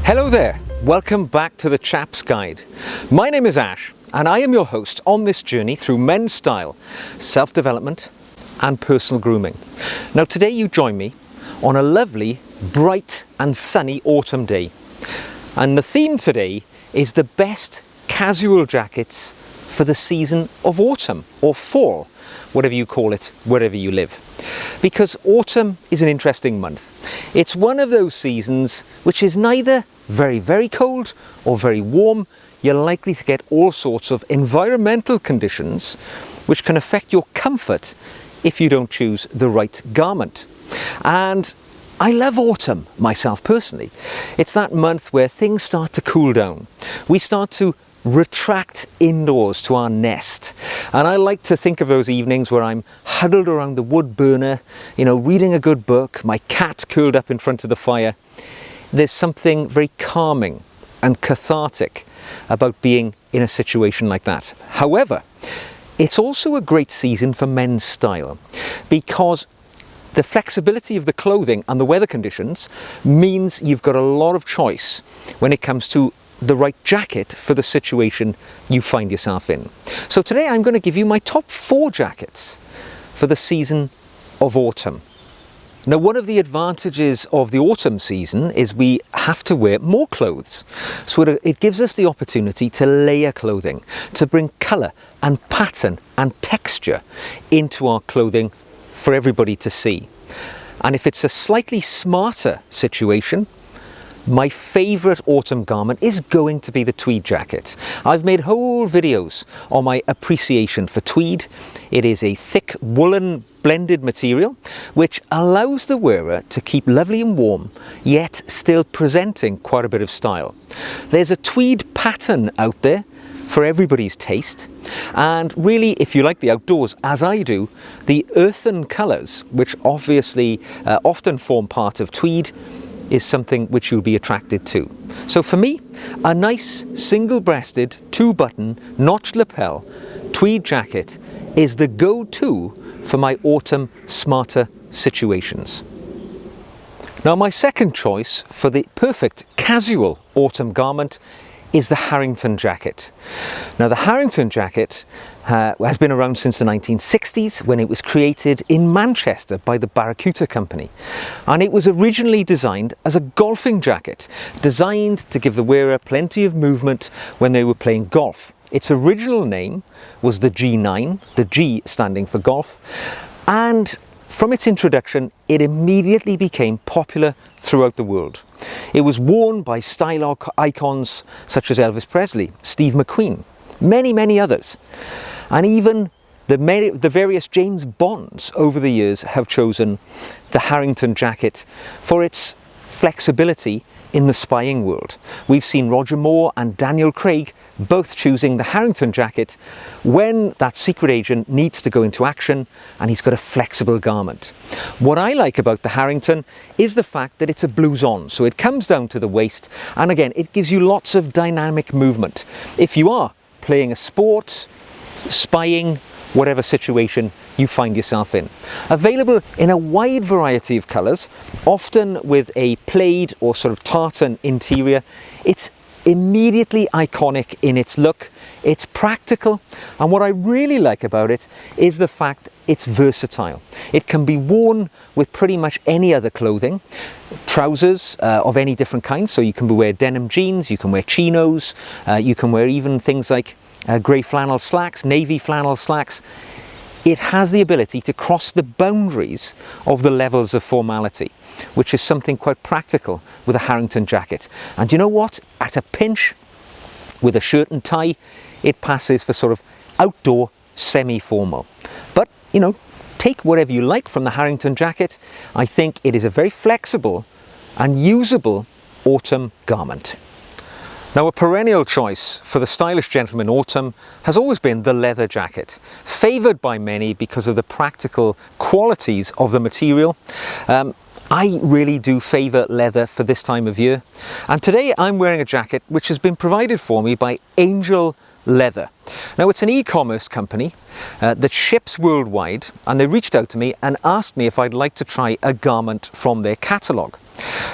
Hello there, welcome back to the Chap's Guide. My name is Ash and I am your host on this journey through men's style, self-development and personal grooming. Now today you join me on a lovely, bright and sunny autumn day. And the theme today is the best casual jackets for the season of autumn or fall, whatever you call it, wherever you live. Because autumn is an interesting month. It's one of those seasons which is neither very cold or very warm. You're likely to get all sorts of environmental conditions which can affect your comfort if you don't choose the right garment. And I love autumn myself personally. It's that month where things start to cool down. We start to retract indoors to our nest, and I like to think of those evenings where I'm huddled around the wood burner, reading a good book, my cat curled up in front of the fire. There's something very calming and cathartic about being in a situation like that. However, it's also a great season for men's style because the flexibility of the clothing and the weather conditions means you've got a lot of choice when it comes to the right jacket for the situation you find yourself in. So today I'm going to give you my top 4 jackets for the season of autumn. Now, one of the advantages of the autumn season is we have to wear more clothes. So it gives us the opportunity to layer clothing, to bring colour and pattern and texture into our clothing for everybody to see. And if it's a slightly smarter situation, my favourite autumn garment is going to be the tweed jacket. I've made whole videos on my appreciation for tweed. It is a thick woolen blended material which allows the wearer to keep lovely and warm, yet still presenting quite a bit of style. There's a tweed pattern out there for everybody's taste, and really, if you like the outdoors, as I do, the earthen colours, which obviously often form part of tweed, is something which you'll be attracted to. So for me, a nice single-breasted, 2-button, notched lapel tweed jacket is the go-to for my autumn smarter situations. Now, my second choice for the perfect casual autumn garment is the Harrington Jacket. Now, the Harrington Jacket has been around since the 1960s when it was created in Manchester by the Barracuda Company. And it was originally designed as a golfing jacket, designed to give the wearer plenty of movement when they were playing golf. Its original name was the G9, the G standing for golf, and from its introduction, it immediately became popular throughout the world. It was worn by style icons such as Elvis Presley, Steve McQueen, many others. And even the various James Bonds over the years have chosen the Harrington Jacket for its flexibility in the spying world. We've seen Roger Moore and Daniel Craig both choosing the Harrington Jacket when that secret agent needs to go into action and he's got a flexible garment. What I like about the Harrington is the fact that it's a blouson, so it comes down to the waist, and again it gives you lots of dynamic movement. If you are playing a sport, spying, whatever situation you find yourself in. Available in a wide variety of colours, often with a plaid or sort of tartan interior. It's immediately iconic in its look, it's practical, and what I really like about it is the fact it's versatile. It can be worn with pretty much any other clothing, trousers of any different kind, so you can wear denim jeans, you can wear chinos, you can wear even things like grey flannel slacks, navy flannel slacks. It has the ability to cross the boundaries of the levels of formality, which is something quite practical with a Harrington jacket. And you know what? At a pinch, with a shirt and tie, it passes for sort of outdoor semi-formal. But, take whatever you like from the Harrington jacket. I think it is a very flexible and usable autumn garment. Now, a perennial choice for the stylish gentleman autumn has always been the leather jacket, favoured by many because of the practical qualities of the material. I really do favour leather for this time of year, and today I'm wearing a jacket which has been provided for me by Angel Leather. Now, it's an e-commerce company that ships worldwide, and they reached out to me and asked me if I'd like to try a garment from their catalogue.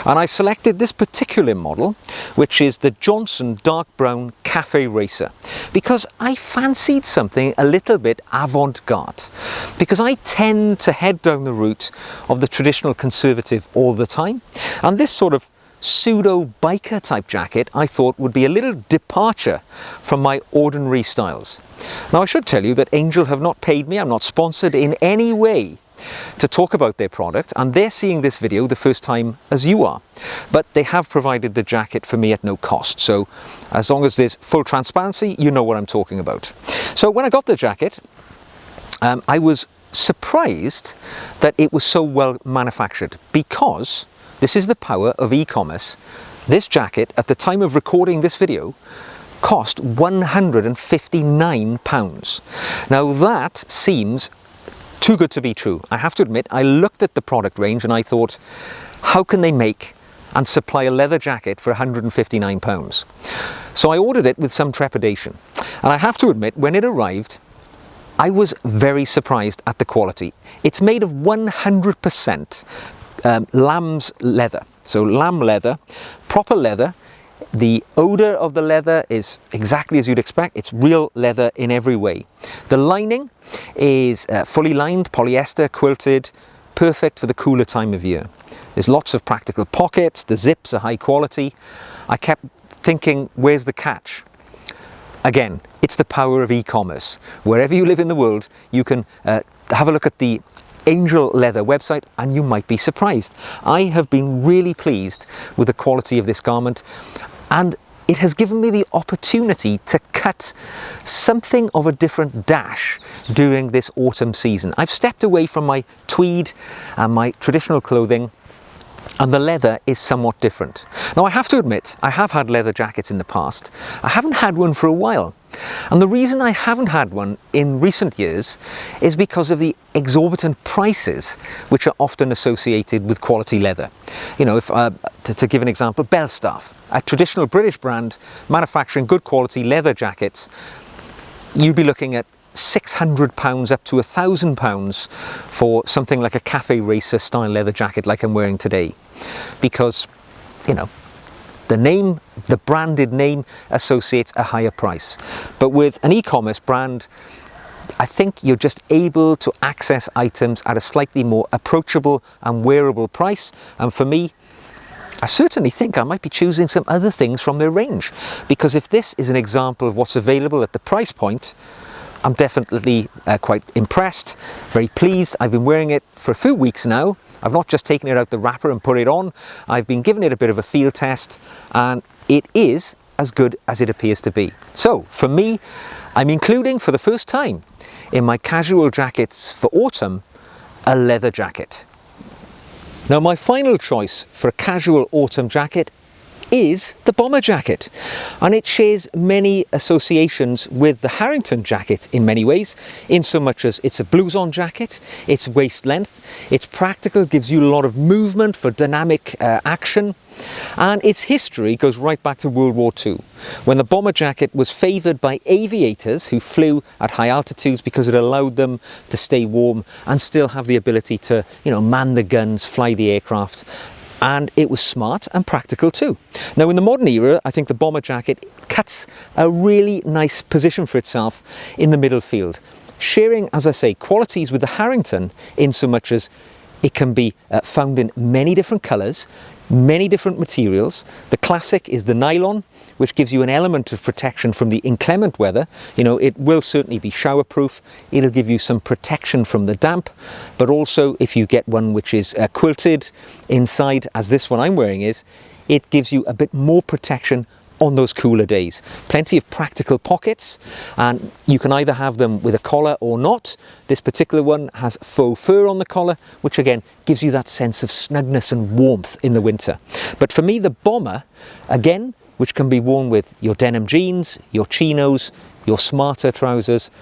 And I selected this particular model, which is the Johnson Dark Brown Cafe Racer, because I fancied something a little bit avant-garde, because I tend to head down the route of the traditional conservative all the time, and this sort of pseudo biker type jacket I thought would be a little departure from my ordinary styles. Now I should tell you that Angel have not paid me, I'm not sponsored in any way to talk about their product, and they're seeing this video the first time as you are, but they have provided the jacket for me at no cost, so as long as there's full transparency, you know what I'm talking about. So when I got the jacket, I was surprised that it was so well manufactured, because this is the power of e-commerce. This jacket, at the time of recording this video, cost £159. Now that seems too good to be true. I have to admit, I looked at the product range and I thought, how can they make and supply a leather jacket for £159? So I ordered it with some trepidation. And I have to admit, when it arrived, I was very surprised at the quality. It's made of 100% lamb's leather. So lamb leather, proper leather. The odor of the leather is exactly as you'd expect. It's real leather in every way. The lining is fully lined, polyester, quilted, perfect for the cooler time of year. There's lots of practical pockets, the zips are high quality. I kept thinking, where's the catch? Again, it's the power of e-commerce. Wherever you live in the world, you can have a look at the Angel Leather website and you might be surprised. I have been really pleased with the quality of this garment, and it has given me the opportunity to cut something of a different dash during this autumn season. I've stepped away from my tweed and my traditional clothing, and the leather is somewhat different. Now I have to admit, I have had leather jackets in the past. I haven't had one for a while. And the reason I haven't had one in recent years is because of the exorbitant prices which are often associated with quality leather. You know, if to give an example, Belstaff, a traditional British brand manufacturing good quality leather jackets, you'd be looking at £600 up to £1,000 for something like a Cafe Racer style leather jacket like I'm wearing today, because, you know, the name, the branded name associates a higher price. But with an e-commerce brand, I think you're just able to access items at a slightly more approachable and wearable price. And for me, I certainly think I might be choosing some other things from their range, because if this is an example of what's available at the price point, I'm definitely quite impressed, very pleased. I've been wearing it for a few weeks now. I've not just taken it out the wrapper and put it on. I've been giving it a bit of a field test, and it is as good as it appears to be. So for me, I'm including for the first time in my casual jackets for autumn, a leather jacket. Now my final choice for a casual autumn jacket is the bomber jacket, and it shares many associations with the Harrington jacket in many ways, in so much as it's a blouson jacket, it's waist length, it's practical, gives you a lot of movement for dynamic action, and its history goes right back to World War II, when the bomber jacket was favoured by aviators who flew at high altitudes because it allowed them to stay warm and still have the ability to, you know, man the guns, fly the aircraft. And it was smart and practical too. Now in the modern era, I think the bomber jacket cuts a really nice position for itself in the middle field, sharing, as I say, qualities with the Harrington in so much as it can be found in many different colours, many different materials. The classic is the nylon, which gives you an element of protection from the inclement weather. You know, it will certainly be showerproof. It'll give you some protection from the damp, but also if you get one which is quilted inside, as this one I'm wearing is, it gives you a bit more protection on those cooler days. Plenty of practical pockets, and you can either have them with a collar or not. This particular one has faux fur on the collar, which again gives you that sense of snugness and warmth in the winter. But for me, the bomber, again, which can be worn with your denim jeans, your chinos, your smarter trousers,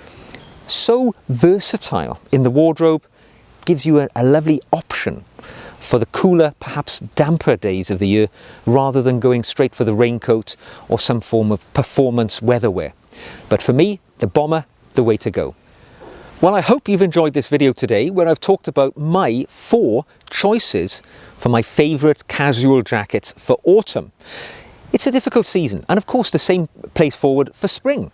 so versatile in the wardrobe, gives you a lovely option for the cooler, perhaps damper days of the year, rather than going straight for the raincoat or some form of performance weather wear. But for me, the bomber, the way to go. Well, I hope you've enjoyed this video today where I've talked about my 4 choices for my favourite casual jackets for autumn. It's a difficult season, and of course the same plays forward for spring.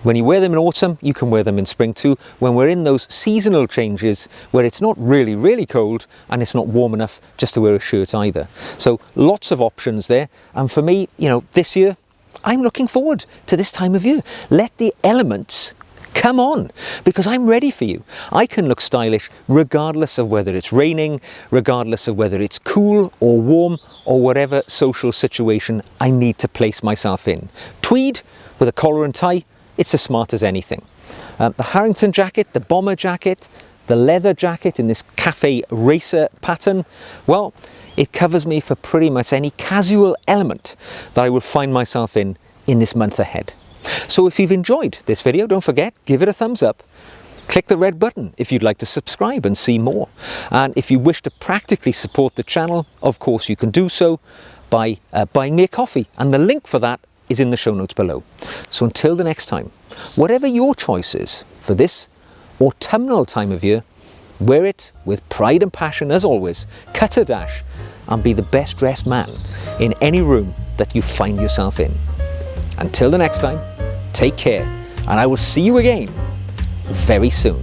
When you wear them in autumn, you can wear them in spring too, when we're in those seasonal changes where it's not really cold and it's not warm enough just to wear a shirt either. So lots of options there, and for me, this year, I'm looking forward to this time of year. Let the elements come on, because I'm ready for you. I can look stylish regardless of whether it's raining, regardless of whether it's cool or warm or whatever social situation I need to place myself in. Tweed with a collar and tie, it's as smart as anything. The Harrington jacket, the bomber jacket, the leather jacket in this cafe racer pattern, well, it covers me for pretty much any casual element that I will find myself in this month ahead. So if you've enjoyed this video, don't forget, give it a thumbs up. Click the red button if you'd like to subscribe and see more. And if you wish to practically support the channel, of course you can do so by buying me a coffee. And the link for that is in the show notes below. So until the next time, whatever your choice is for this autumnal time of year, wear it with pride and passion as always, cut a dash, and be the best dressed man in any room that you find yourself in. Until the next time, take care, and I will see you again very soon.